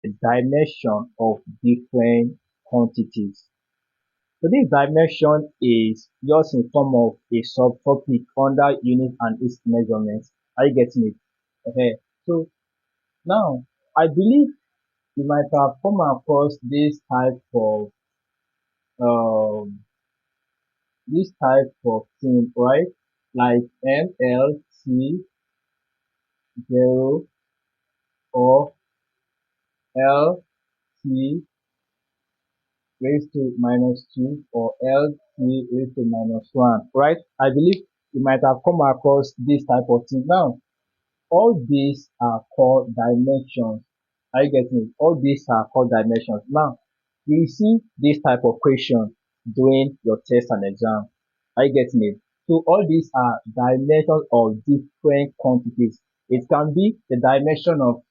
the dimension of different quantities. So this dimension is just in form of a subtopic under unit and its measurements. Are you getting it? Okay. So now I believe you might have come across um this type of thing, right? Like MLT 0 or LT raised to minus 2 or LT raised to minus 1, right? I believe you might have come across this type of thing. Now, all these are called dimensions. Are you getting it? All these are called dimensions. Now, you see this type of question during your test and exam. Are you getting it? So all these are dimensions of different quantities. It can be the dimension of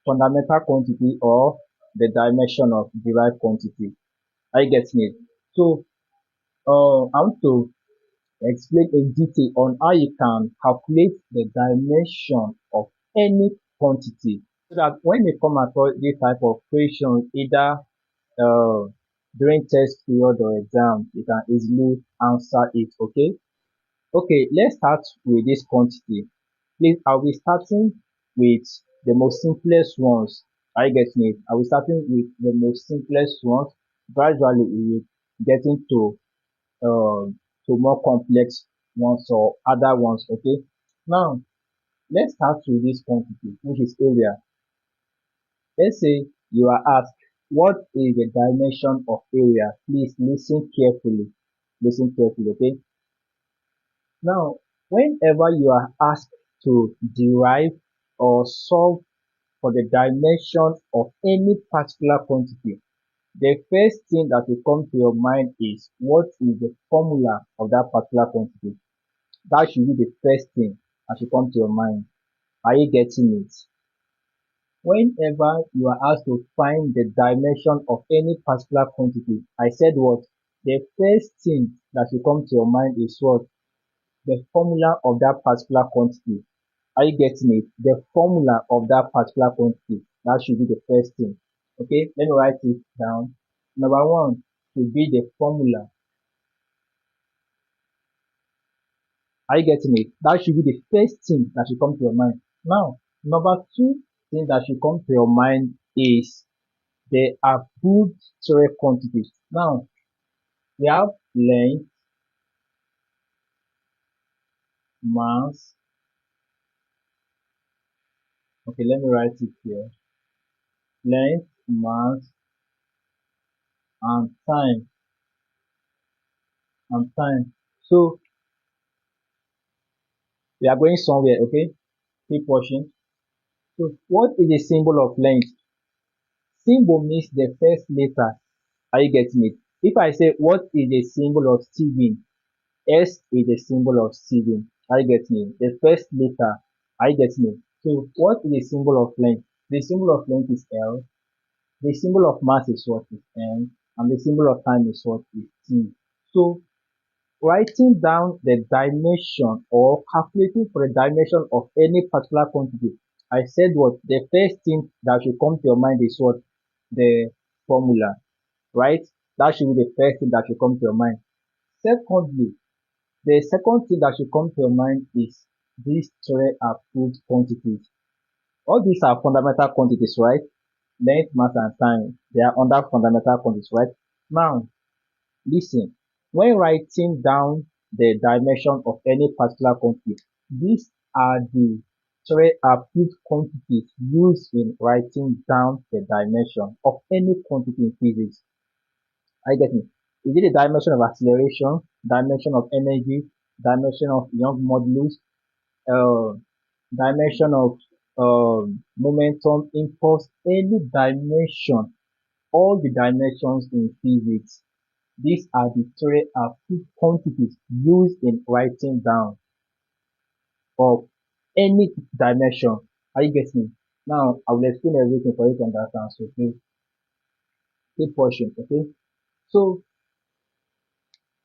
fundamental quantity or the dimension of derived quantity. Are you getting it? So I want to explain in detail on how you can calculate the dimension of any quantity so that when you come across this type of question, either uh, during test period or exam, you can easily answer it. Okay, let's start with this quantity. Please, I'll be starting with the most simplest ones. Are you getting it? I'll be starting with the most simplest ones. Gradually we will getting to more complex ones or other ones. Okay, now let's start with this quantity, which is area. Let's say you are asked, what is the dimension of area? Please listen carefully. Listen carefully. Okay, now whenever you are asked to derive or solve for the dimension of any particular quantity, the first thing that will come to your mind is what is the formula of that particular quantity. That should be the first thing that should come to your mind. Are you getting it? Whenever you are asked to find the dimension of any particular quantity, I said what? The first thing that should come to your mind is what? The formula of that particular quantity. Are you getting it? The formula of that particular quantity. That should be the first thing. Okay, let me write it down. Number one should be the formula. Are you getting it? That should be the first thing that should come to your mind. Now, number two thing that should come to your mind is the approved three quantities. Now, we have length, mass. Okay, let me write it here. Length, mass, and time. And time. So, we are going somewhere, okay? Keep watching. So, what is the symbol of length? Symbol means the first letter. Are you getting it? If I say, what is the symbol of Steven? S is the symbol of Steven. Are you getting it? The first letter. Are you getting it? So, what is the symbol of length? The symbol of length is L. The symbol of mass is what is M. And the symbol of time is what is T. So, writing down the dimension or calculating for the dimension of any particular quantity, I said what? The first thing that should come to your mind is what? The formula, right? That should be the first thing that should come to your mind. Secondly, the second thing that should come to your mind is these three approved quantities. All these are fundamental quantities, right? Length, mass, and time. They are under fundamental quantities, right? Now, listen. When writing down the dimension of any particular quantity, these are the three approved quantities used in writing down the dimension of any quantity in physics. I get me. Is it the dimension of acceleration, dimension of energy, dimension of Young modulus, uh, dimension of momentum, impulse, any dimension, all the dimensions in physics. These are the three approved quantities used in writing down of any dimension. Are you getting me? Now, I will explain everything for you to understand. So please keep watching, okay? So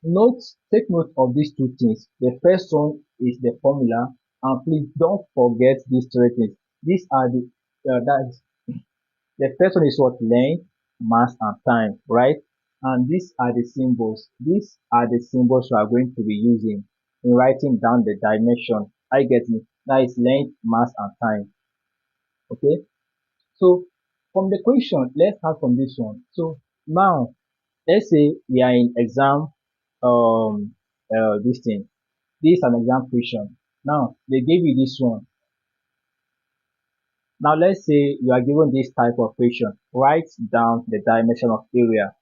note, take note of these two things. The first one is the formula, and please don't forget these three things. These are the that is The first one is what? Length, mass, and time, right? And these are the symbols. These are the symbols we are going to be using in writing down the dimension. I get it. That is length, mass, and time. Okay. So from the question, let's start from this one. So now let's say we are in exam this thing. This is an exam question. Now they gave you this one. Now let's say you are given this type of question. Write down the dimension of area.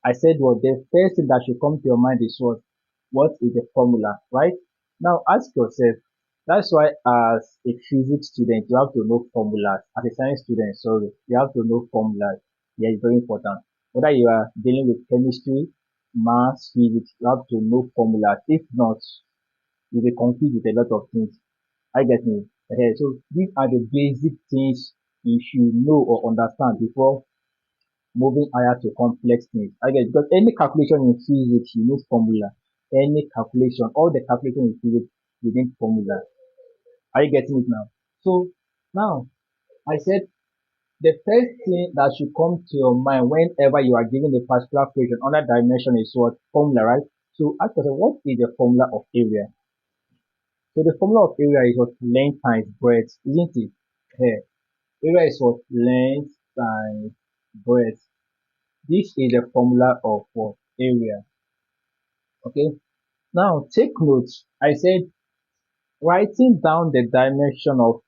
I said what the first thing that should come to your mind is what is the formula, right? Now ask yourself. That's why as a physics student you have to know formulas. As a science student, sorry, you have to know formulas. Yeah, it's very important. Whether you are dealing with chemistry, math, physics, you have to know formulas. If not, you'll be confused with a lot of things. I get me. Okay, so these are the basic things you should know or understand before moving higher to complex things. I get because any calculation in physics you need formula. Any calculation, all the calculation in physics you need formula. Are you getting it now? So now I said the first thing that should come to your mind whenever you are given a particular equation under dimension is what? Formula, right? So ask yourself, what is the formula of area? So the formula of area is what? Length times breadth, isn't it? Here. Area is what? Length times breadth. This is the formula of what? Area. Okay. Now take notes. I said writing down the dimension of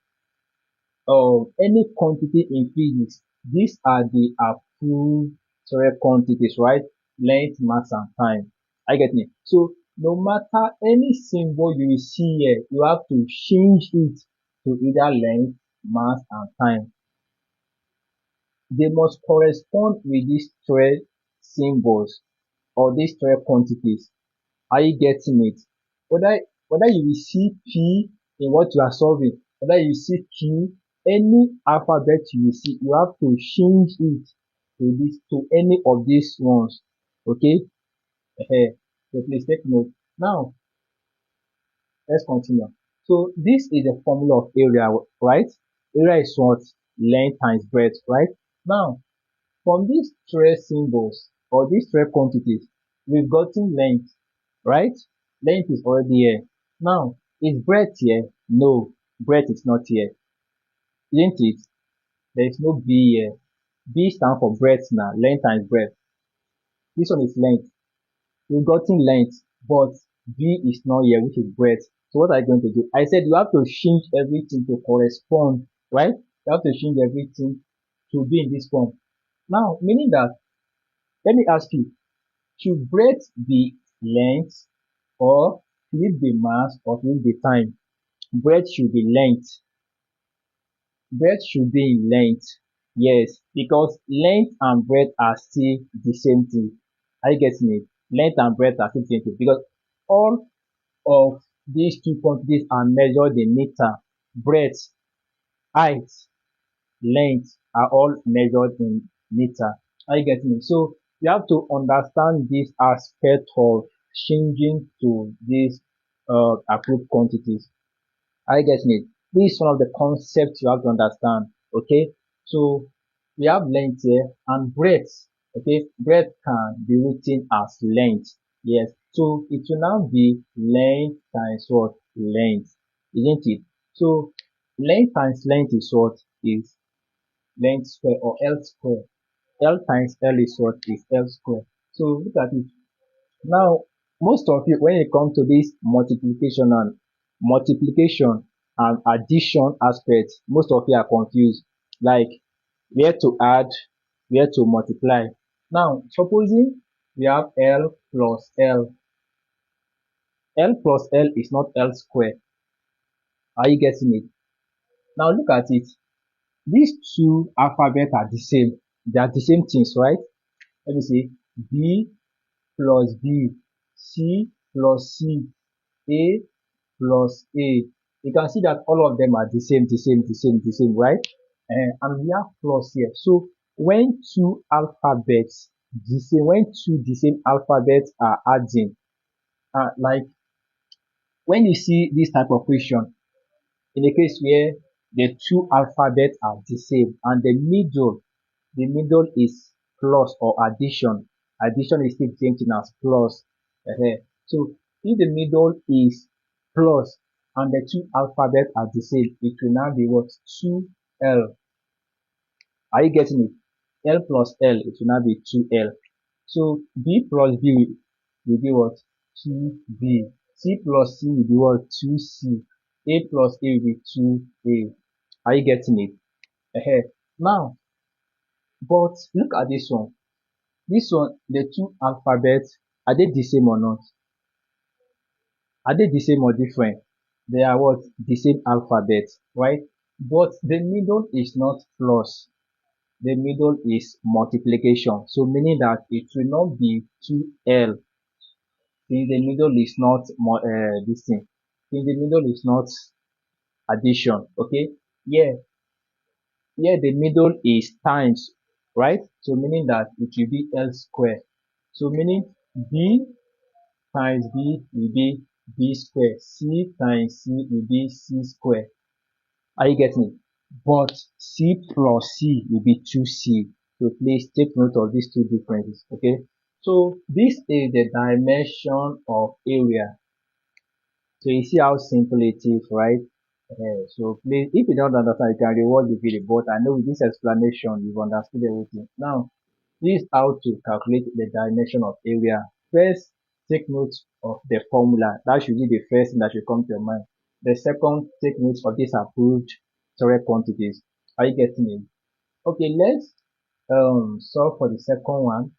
any quantity in physics. These are the approved quantities, right? Length, mass, and time. I get me. So no matter any symbol you see here, you have to change it to either length, mass, and time. They must correspond with these three symbols or these three quantities. Are you getting it? Whether you will see P in what you are solving, whether you see Q, any alphabet you will see, you have to change it to any of these ones. Okay? So please take note. Now let's continue. So this is the formula of area, right? Area is what? Length times breadth, right? Now from these three symbols or these three quantities, we've gotten length, right? Length is already here. Now, is breadth here? No, breadth is not here. Isn't it? There is no B here. B stands for breadth now, length times breadth. This one is length. We've gotten length, but B is not here, which is breadth. So what are you going to do? I said you have to change everything to correspond, right? You have to change everything to be in this form. Now, meaning that, let me ask you, should breadth be length or should it be mass or should it be time? Breadth should be length. Breadth should be in length. Yes, because length and breadth are still the same thing. Are you getting it? Length and breadth are still the same thing because all of these two quantities are measured in meter. Breadth, height, length are all measured in meter. Are you getting it? So you have to understand this aspect of changing to these approved quantities. Are you getting it? This is one of the concepts you have to understand. Okay, so we have length here and breadth. Okay, breadth can be written as length. Yes, so it will now be length times what? Length, isn't it? So length times length is what? Is length square or L square. L times L is what? Is L square. So look at it. Now, most of you, when it comes to this multiplication and addition aspect, most of you are confused. Like where to add, where to multiply. Now, supposing we have L plus L. L plus L is not L square. Are you getting it? Now look at it. These two alphabets are the same. They are the same things, right? Let me see. B plus B, C plus C, A plus A. You can see that all of them are the same, right? And we have plus here. So when two alphabets when two the same alphabets are adding, like when you see this type of question, in a case where the two alphabets are the same and the middle the middle is plus or addition. Addition is still the same thing as plus. So if the middle is plus and the two alphabets are the same, it will now be what? 2L. Are you getting it? L plus L, it will now be 2L. So B plus B will be what? 2B. C plus C will be what? 2C. A plus A will be 2A. Are you getting it? Now, but look at this one. This one, the two alphabets, are they the same or not? Are they the same or different? They are what? The same alphabet, right? But the middle is not plus. The middle is multiplication. So meaning that it will not be 2L. Since the middle is not this thing. Since the middle is not addition. Okay? Yeah, here the middle is times, right? So meaning that it will be L square. So meaning B times B will be B square. C times C will be C square. Are you getting it? But C plus C will be 2C. So please take note of these two differences. Okay. So this is the dimension of area. So you see how simple it is, right? So please, if you don't understand, you can rewatch the video. But I know with this explanation, you've understood everything. Now, this is how to calculate the dimension of area. First, take note of the formula. That should be the first thing that should come to your mind. The second, take note of these approved theory quantities. Are you getting it? Okay, let's solve for the second one.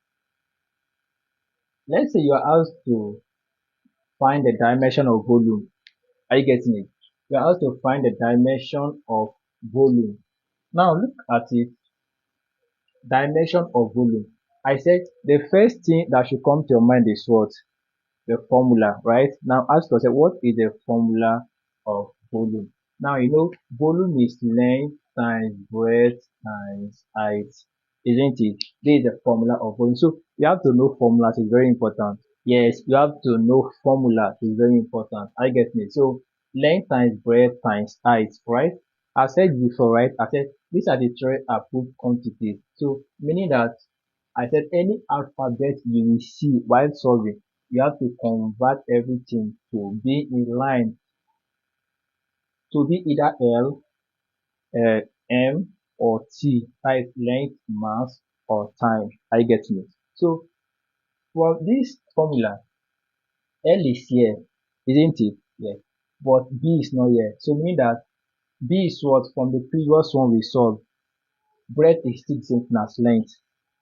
Let's say you are asked to find the dimension of volume. Are you getting it? You are asked to find the dimension of volume. Now look at it. Dimension of volume. I said the first thing that should come to your mind is what? The formula, right? Now ask yourself, what is the formula of volume? Now you know volume is length times breadth times height, isn't it? This is the formula of volume. So you have to know formulas, it's very important. Yes, you have to know formula, it's very important. I get me. So length times breadth times height, right? I said before, right? I said these are the three approved quantities. So meaning that I said any alphabet you will see while solving, you have to convert everything to be in line, to be either L, M, or T, that is length, mass, or time. I get me. So for this formula, L is here, isn't it? Yes. But B is not here. So meaning that B is what from the previous one we solved. Breadth is still the same thing as length,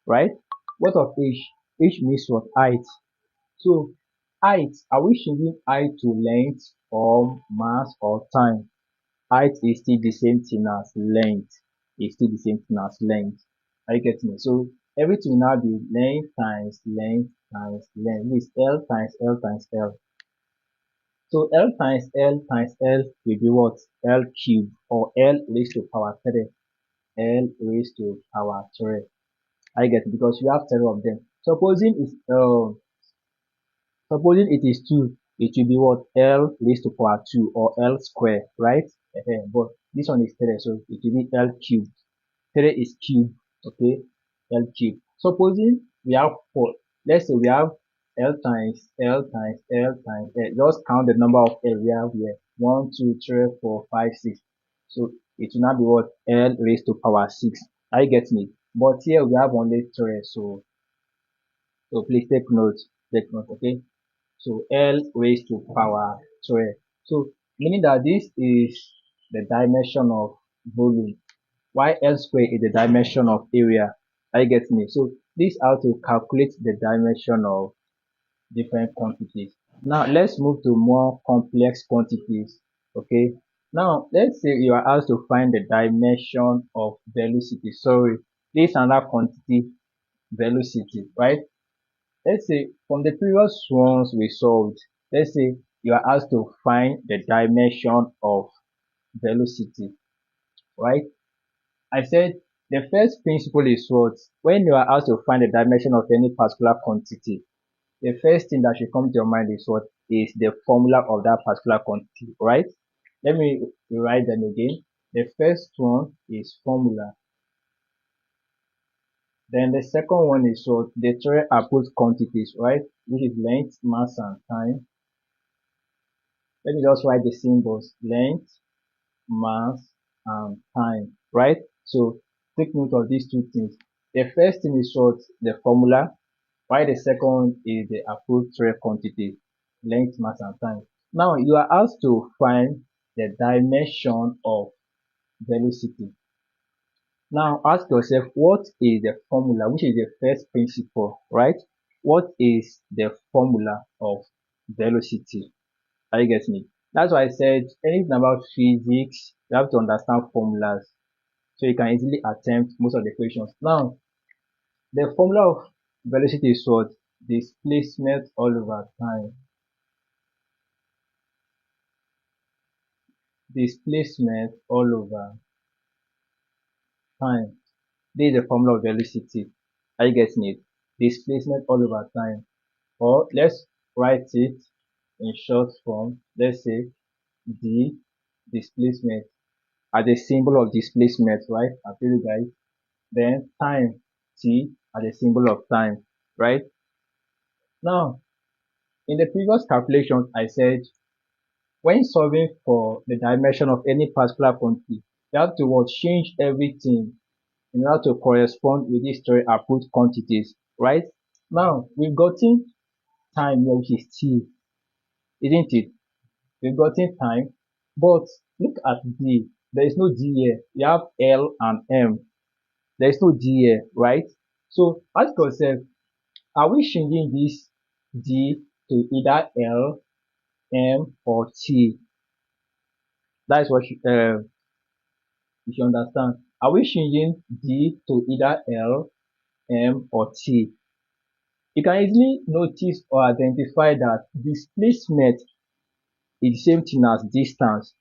right? What of H? H means what? Height. So height, are we changing height to length or mass or time? Height is still the same thing as length. It's still the same thing as length. Are you getting it? So everything will now be length times length times length. This L times L times L. So L times L times L will be what? L cubed or L raised to power 3. L raised to power 3. I get it because you have 3 of them. Supposing it is 2, it will be what? L raised to power 2 or L square, right? But this one is 3, so it will be L cubed. 3 is cube, okay? L cubed. Supposing we have 4, let's say we have L times L times L times L. Just count the number of L we have here. 1, 2, 3, 4, 5, 6. So it will now be what? L raised to power 6. Are you getting it? But here we have only 3, so please take note, okay? So L raised to power 12. So meaning that this is the dimension of volume. While L square is the dimension of area. Are you getting it? So this is how to calculate the dimension of different quantities. Now let's move to more complex quantities. Okay. Now let's say you are asked to find the dimension of velocity. Sorry, this is another quantity, velocity, right? Let's say from the previous ones we solved, let's say you are asked to find the dimension of velocity, right? I said the first principle is what? When you are asked to find the dimension of any particular quantity, the first thing that should come to your mind is what? Is the formula of that particular quantity, right? Let me write them again. The first one is formula. Then the second one is what the three approved quantities, right? Which is length, mass, and time. Let me just write the symbols: length, mass, and time, right? So take note of these two things. The first thing is what the formula, while the second is the approved three quantities: length, mass, and time. Now you are asked to find the dimension of velocity. Now ask yourself, what is the formula, which is the first principle, right? What is the formula of velocity? Are you getting me? That's why I said anything about physics, you have to understand formulas so you can easily attempt most of the questions. Now, the formula of velocity is what? Displacement all over time. Displacement all over time. This is the formula of velocity. Are you getting it? Displacement all over time. Or let's write it in short form. Let's say d displacement as a symbol of displacement, right? I feel you guys. Then time t as a symbol of time, right? Now, in the previous calculation, I said when solving for the dimension of any particular quantity, you have to what, change everything in order to correspond with these three approved quantities, right? Now, we've gotten time here, which is t, isn't it? We've gotten time, but look at d. There is no d here. You have L and M. There is no d here, right? So ask yourself, are we changing this d to either L, M, or T? That is what you should understand. Are we changing d to either L, M, or T? You can easily notice or identify that displacement is the same thing as distance.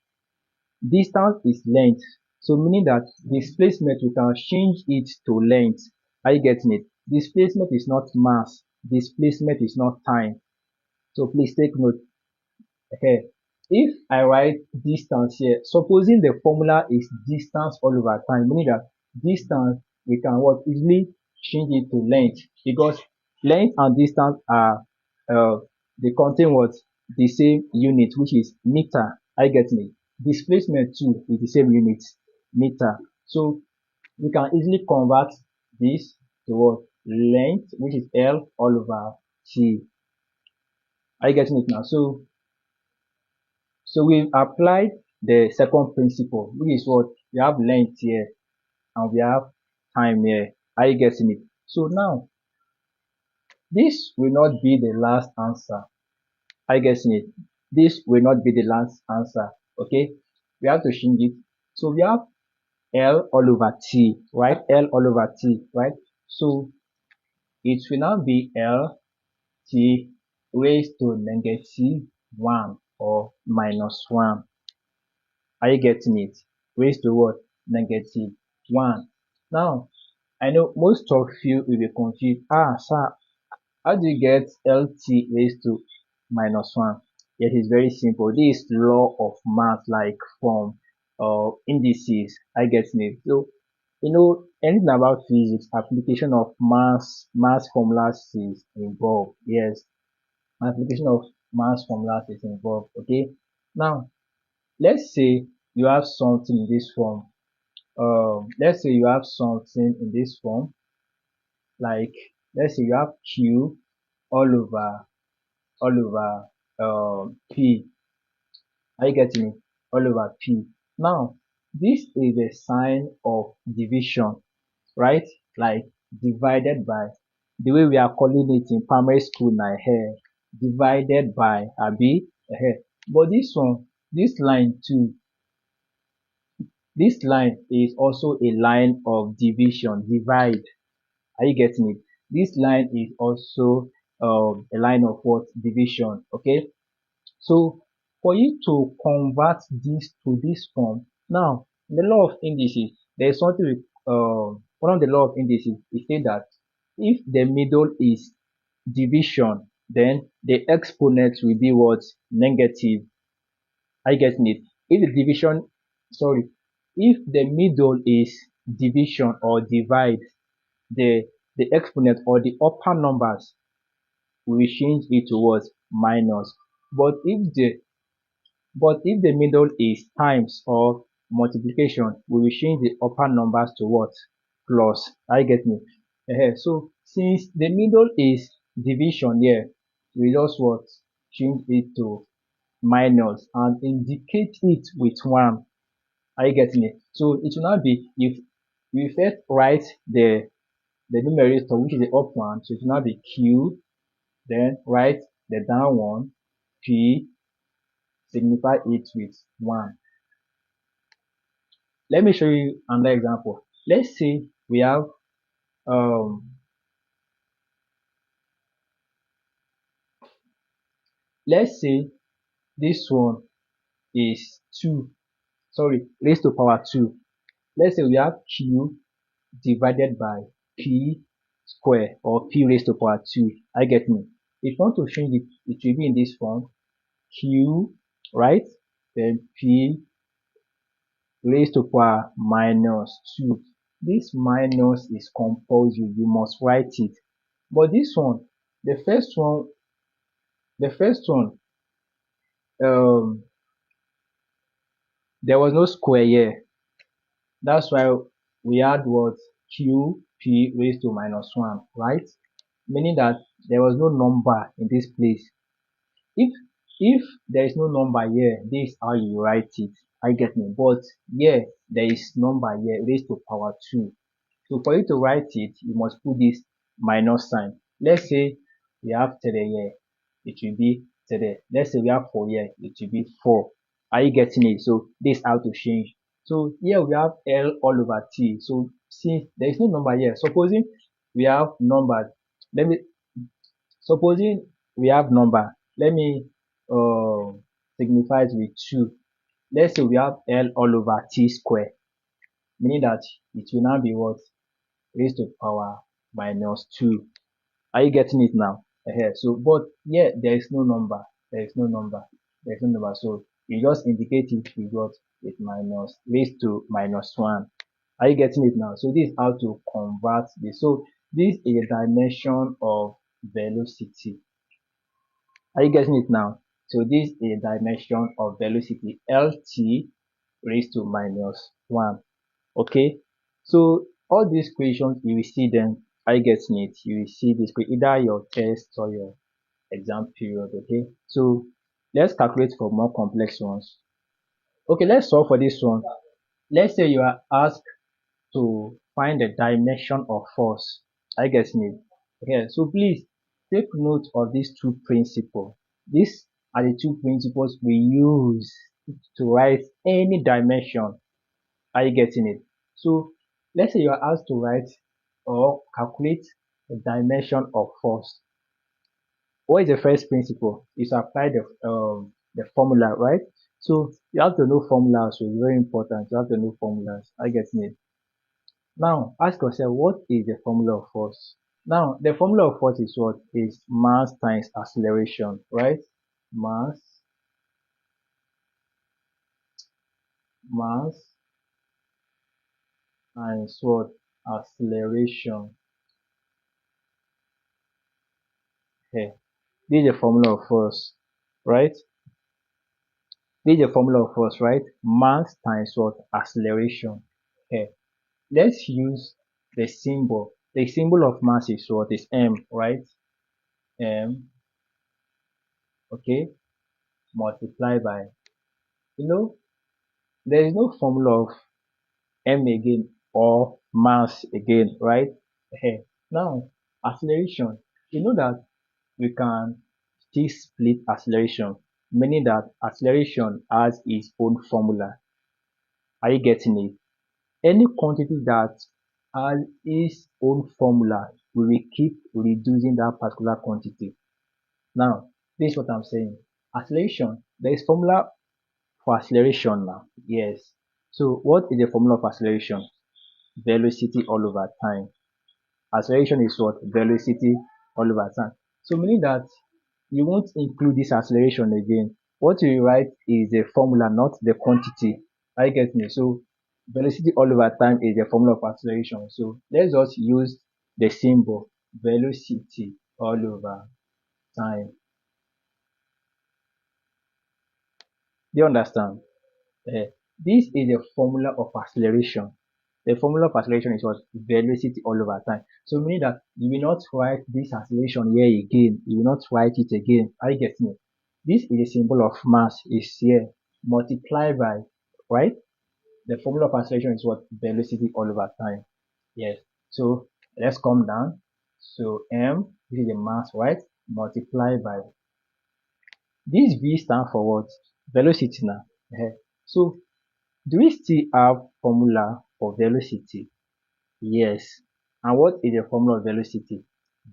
Distance is length. So meaning that displacement, we can change it to length. Are you getting it? Displacement is not mass. Displacement is not time. So please take note. Okay. If I write distance here, supposing the formula is distance all over time, meaning that distance, we can what, easily change it to length, because length and distance are they contain what, the same unit, which is meter. I get me. Displacement too is the same unit, meter. So we can easily convert this to what, length, which is L all over T. Are you getting it now? So we've applied the second principle, which is what, we have length here and we have time here. Are you getting it? So now this will not be the last answer. Are you getting it? This will not be the last answer. Okay, we have to change it. So we have L all over T, right? L all over T, right? So it will now be L T raised to negative 1 or minus 1. Are you getting it? Raised to what? Negative 1. Now, I know most of you will be confused. Ah, sir, how do you get LT raised to minus 1? It is very simple. This is law of math, like from indices. I get it. So, anything about physics, application of mass formulas is involved. Yes, application of mass formulas is involved. Okay. Now, let's say you have something in this form. Let's say you have something in this form, like let's say you have q all over p. Are you getting me? All over p. Now this is a sign of division, right? Like divided by, the way we are calling it in primary school now here, divided by abi here. But this one, this line too, this line is also a line of division, divide. Are you getting it? This line is also a line of what? Division. Okay. So for you to convert this to this form, now in the law of indices, there is something with one of the law of indices. It says that if the middle is division, then the exponent will be what? Negative. Are you getting it? If the division, sorry, if the middle is division or divide, the the exponent or the upper numbers, we will change it to what? Minus. But if the middle is times or multiplication, we will change the upper numbers to what? Plus. Are you get me? So since the middle is division here, we just what? Change it to minus and indicate it with 1. Are you getting it? So it will not be, if we first write the numerator, which is the up one, so it will not be q, then write the down one, p, signify it with 1. Let me show you another example. Let's say we have um let's say this one is 2, sorry, raised to power 2. Let's say we have q divided by p square, or p raised to power 2. I get me. If you want to change it, it will be in this form: q, right? Then p raised to power minus 2. This minus is compulsory, you must write it. But this one, the first one, the first one, um, there was no square here. That's why we had what? Q p raised to minus 1, right? Meaning that there was no number in this place. If if there is no number here, this is how you write it. I get me. But here there is number here raised to power 2. So for you to write it, you must put this minus sign. Let's say we have 3 here, it will be 3. Let's say we have 4 here, it will be 4. Are you getting it? So this is how to change. So here we have L all over T. So since there is no number here, supposing we have numbers, let me supposing we have number, let me signify it with 2. Let's say we have L all over T square, meaning that it will now be what? Raised to power minus 2. Are you getting it now? So, but yeah, there is no number. There is no number. There is no number. So you just indicate it with what? With minus raised to minus 1. Are you getting it now? So this is how to convert this. So this is a dimension of velocity. Are you getting it now? So this is a dimension of velocity, LT raised to minus 1. Okay, so all these questions you will see them. I get it. You will see this either your test or your exam period. Okay, so let's calculate for more complex ones. Okay, let's solve for this one. Let's say you are asked to find the dimension of force. I get it. Okay, so please take note of these two principles. These are the two principles we use to write any dimension. Are you getting it? So let's say you are asked to write or calculate the dimension of force. What is the first principle? Is to apply the formula, right? So you have to know formulas. So it's very important. You have to know formulas. Are you getting it? Now ask yourself, what is the formula of force? Now the formula of force is what? Is mass times acceleration, right? Mass times what? Acceleration. Here. This is the formula of force, right? This is the formula of force, right? Mass times what? Acceleration. Here. Let's use the symbol. The symbol of mass is what? Is m, right? M, okay, multiply by, you know, there is no formula of m again or mass again, right? Here. Now, acceleration. You know that we can still split acceleration, meaning that acceleration has its own formula. Are you getting it? Any quantity that has its own formula, we will keep reducing that particular quantity. Now, this is what I'm saying. Acceleration, there is formula for acceleration now. Yes. So what is the formula of acceleration? Velocity all over time. Acceleration is what? Velocity all over time. So meaning that you won't include this acceleration again. What you write is the formula, not the quantity. I get me. So velocity all over time is the formula of acceleration. So let's just use the symbol velocity all over time. Do you understand? Eh, this is the formula of acceleration. The formula of acceleration is what? Velocity all over time. So meaning that you will not write this acceleration here again. You will not write it again. Are you getting it? This is the symbol of mass is here. Multiply by, right? The formula of acceleration is what? Velocity all over time. Yes. So let's come down. So m, this is the mass, right? Multiply by this v stand for what? Velocity now. So do we still have formula for velocity? Yes. And what is the formula of velocity?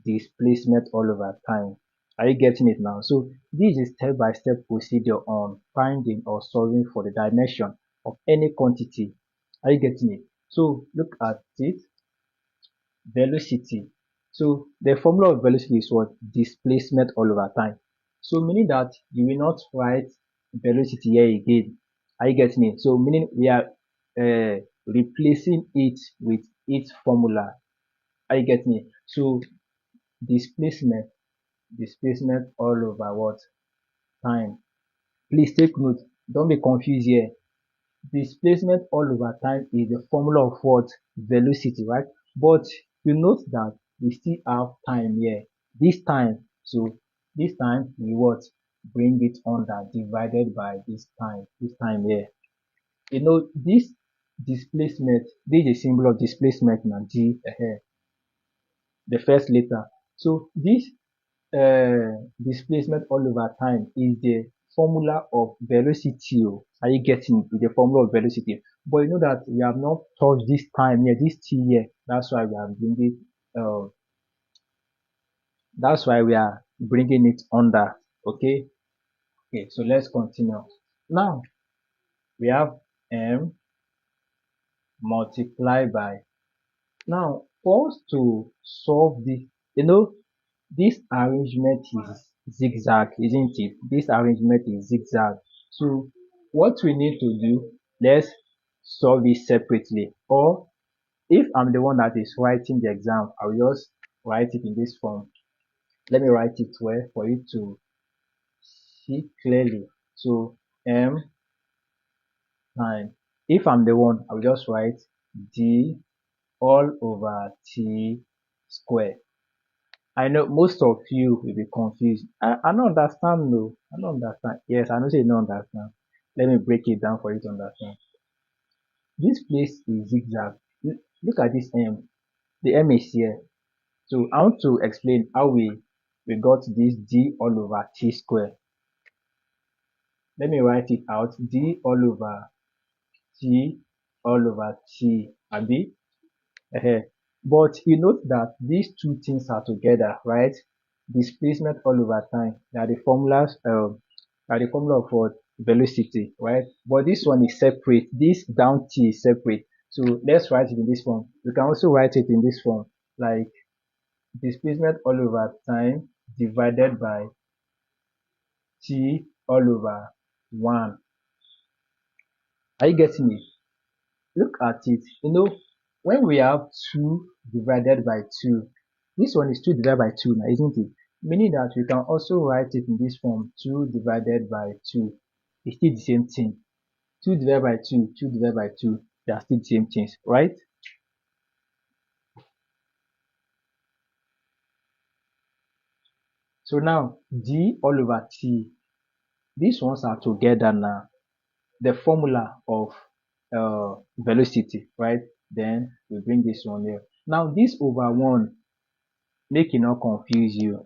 Displacement all over time. Are you getting it now? So this is step-by-step procedure on finding or solving for the dimension of any quantity. Are you getting it? So look at it. Velocity. So the formula of velocity is what? Displacement all over time. So meaning that you will not write velocity here again. Are you getting it? So meaning we are replacing it with its formula. Are you getting it? So displacement, displacement all over what? Time. Please take note. Don't be confused here. Displacement all over time is the formula of what? Velocity, right? But you note that we still have time here. This time, so this time we what? Bring it under divided by this time here. You know, this displacement, this is a symbol of displacement now, G, the first letter. So this displacement all over time is the formula of velocity. Oh. Are you getting it? The formula of velocity? But you know that we have not touched this time here, this t here. That's why we are bringing that's why we are bringing it under. Okay. Okay. So let's continue. Now we have m multiplied by. Now for us to solve this, you know, this arrangement is zigzag, isn't it? This arrangement is zigzag. So what we need to do, let's solve it separately. Or if I'm the one that is writing the exam, I will just write it in this form. Let me write it well for you to see clearly. So m time. If I'm the one, I will just write d all over t square. I know most of you will be confused. I don't understand, no. I don't understand. Yes, I know say you don't understand. Let me break it down for you to understand. This place is zigzag. Look at this M. The M is here. So I want to explain how we got this D all over T square. Let me write it out. D all over T all over T. Abi? But you note that these two things are together, right? Displacement all over time. They are the formulas, are the formula of what? Velocity, right? But this one is separate. This down t is separate. So let's write it in this form. You can also write it in this form, like displacement all over time divided by t all over 1. Are you getting it? Look at it. You know, when we have 2 divided by 2, this one is 2 divided by 2 now, isn't it? Meaning that we can also write it in this form, 2 divided by 2. It's still the same thing. 2 divided by 2, 2 divided by 2, they are still the same things, right? So now, d all over t, these ones are together now. The formula of velocity, right? Then we bring this one here. Now, this over 1, make it not confuse you.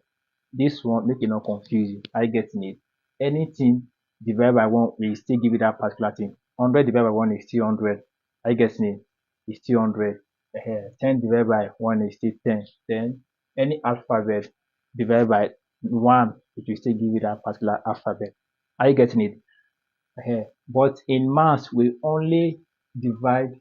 This one make it not confuse you. I getting it. Anything divided by 1 will still give you that particular thing. 100 divided by 1 is still 100. I getting it? It's still 100. 10 divided by 1 is still 10. Then any alphabet divided by 1, it will still give you that particular alphabet. Are you getting it? But in maths, we only divide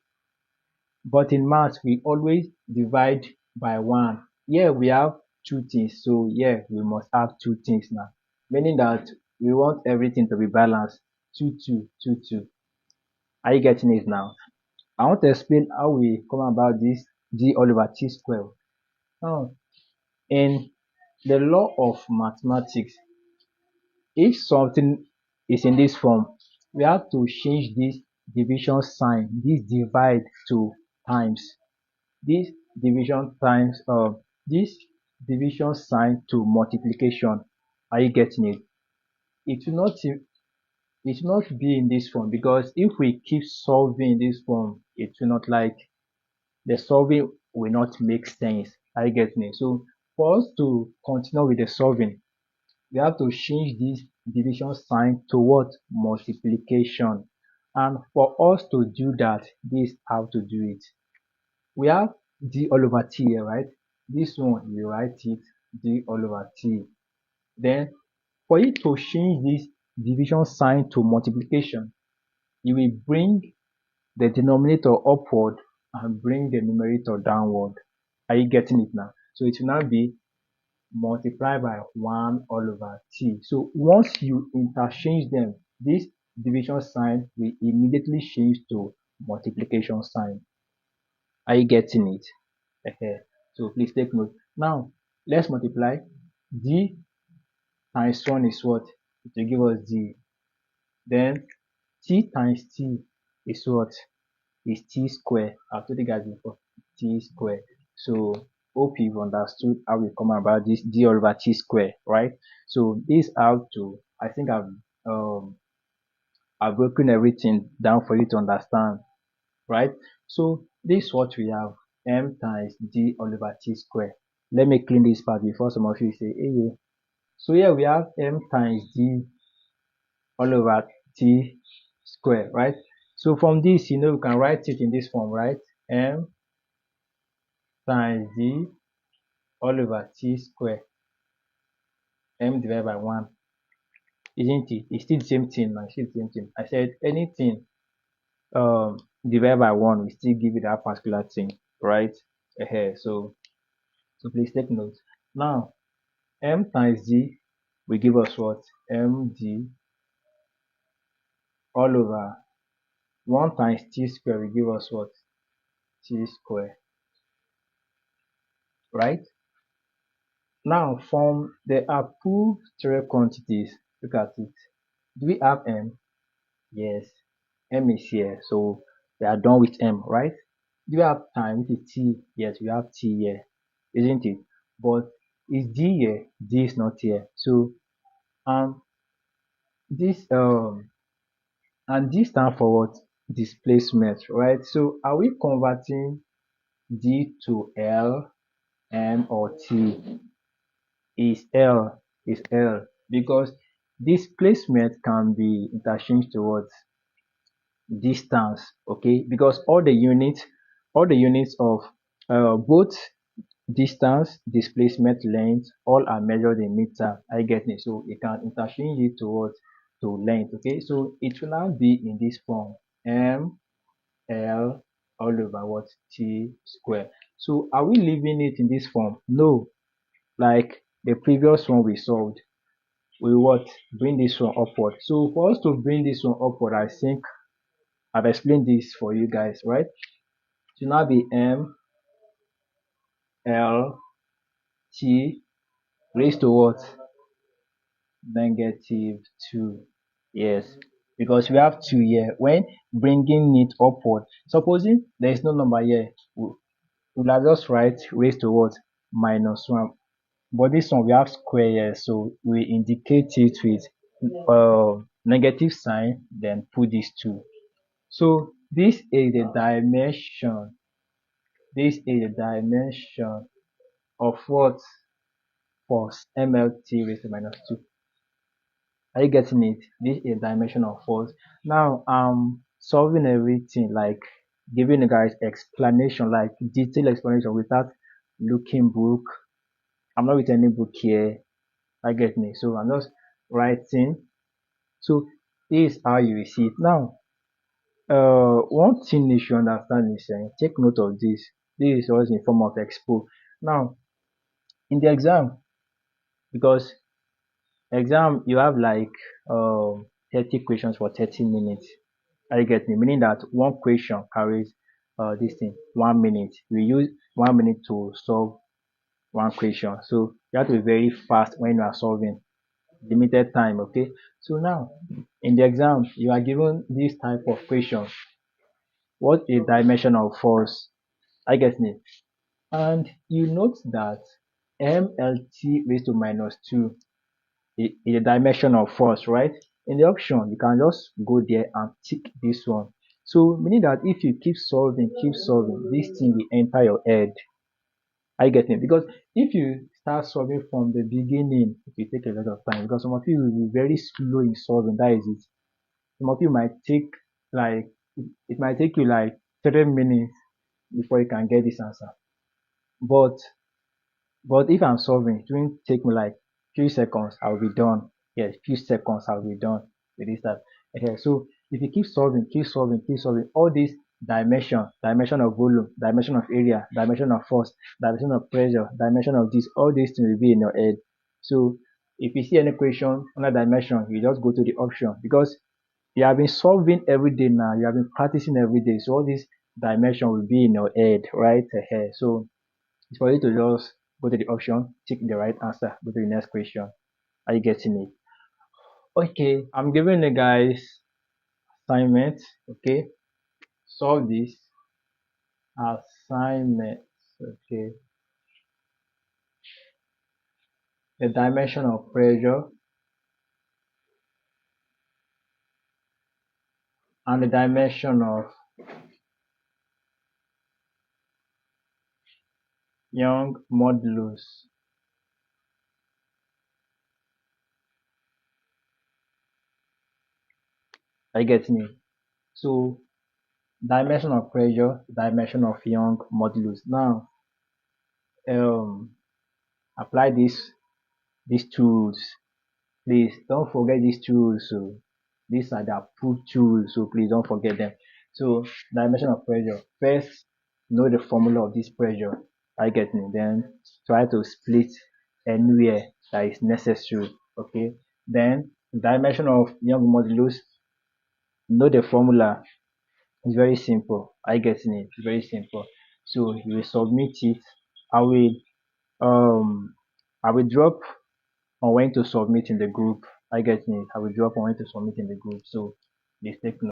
but in maths, we always divide by 1. Here we have two things. So here we must have two things now. Meaning that we want everything to be balanced. 2, 2, 2, 2. Are you getting it now? I want to explain how we come about this d all over t square. Now, in the law of mathematics, if something is in this form, we have to change this division sign, this divide to times, this division times this division sign to multiplication. Are you getting it? It will not be in this form, because if we keep solving this form, it will not, like, the solving will not make sense. Are you getting it? So for us to continue with the solving, we have to change this division sign to what? Multiplication. And for us to do that, this is how to do it. We have d all over t here, right? This one, you write it d all over t. Then for you to change this division sign to multiplication, you will bring the denominator upward and bring the numerator downward. Are you getting it now? So it will now be multiply by 1 all over t. So once you interchange them, this division sign will immediately change to multiplication sign. Are you getting it? So please take note. Now let's multiply. D times 1 is what? It will give us d. Then t times t is what? Is t square. I've told you guys before, t square. So hope you've understood how we come about this d all over t square, right? So this how to, I think um I've broken everything down for you to understand, right? So this is what we have, m times d all over t square. Let me clean this part before some of you say, hey, so here we have m times d all over t square, right? So from this, we can write it in this form, right? M times d all over t square, m divided by 1, isn't it? It's still the same thing now. It's still the same thing. I said anything divided by 1 will still give you that particular thing, right? So please take note. Now m times d will give us what? Md all over 1 times t square will give us what? T square, right? Now from the approved three quantities, look at it. Do we have m? Yes, m is here, so we are done with m, right? Do we have time, which is t? Yes, we have t here, isn't it? But is d here? D is not here. So um this and this stand for what? Displacement, right? So are we converting d to l, m, or t? Is l because displacement can be interchanged towards distance, okay? Because all the units of both distance, displacement, length, all are measured in meter. I get it. So you can interchange it towards to length, okay? So it will now be in this form, m l all over what? T square. So are we leaving it in this form? No, like the previous one we solved. We what? Bring this one upward. So for us to bring this one upward, I think I've explained this for you guys, right? So now be m l t raised to what? Negative 2. Yes, because we have 2 here. When bringing it upward, supposing there is no number here, we'll have just write raised to what? Minus 1. But this one we have square here, so we indicate it with negative sign, then put this 2. So this is the dimension. This is the dimension of what? Force mlt raised to minus 2. Are you getting it? This is dimension of force. Now I'm solving everything, like giving you guys explanation, like detailed explanation without looking book. I'm not with any book here. I get me. So I'm just writing. So this is how you will see it. Now one thing you should understand is take note of this. This is always in form of expo. Now in the exam, because exam you have like 30 questions for 30 minutes. I get me, meaning that one question carries this thing 1 minute. We use 1 minute to solve one question. So you have to be very fast when you are solving. Limited time, okay? So now in the exam, you are given this type of question. What is dimension of force? I get it. And you note that mlt raised to minus 2 is a dimension of force, right? In the option, you can just go there and tick this one. So meaning that if you keep solving, this thing will enter your head. I get it? Because if you start solving from the beginning, it will take a lot of time. Because some of you will be very slow in solving. That is it. Some of you might take like it might take you like 3 minutes before you can get this answer. But if I'm solving, it won't take me like few seconds, I'll be done. Yes, few seconds, I'll be done with this type. Okay, so if you keep solving, all these dimension of volume, dimension of area, dimension of force, dimension of pressure, dimension of this, all these things will be in your head. So if you see any question on that dimension, you just go to the option because you have been solving every day now, you have been practicing every day. So all these dimension will be in your head, right? So it's for you to just go to the option, tick the right answer, go to the next question. Are you getting it? Okay, I'm giving the guys assignment. Okay, solve this assignment. Okay, the dimension of pressure and the dimension of Young modulus. Are you getting it? So dimension of pressure, dimension of Young modulus. Now, um, apply these tools. Please don't forget these tools. So these are the approved tools. So please don't forget them. So dimension of pressure. First, know the formula of this pressure. I get me. Then try to split anywhere that is necessary. Okay. Then dimension of Young modulus. Know the formula. It's very simple. I get it. It's very simple. So you will submit it. I will um I will drop on when to submit in the group. I get it. I will drop on when to submit in the group. So please take note.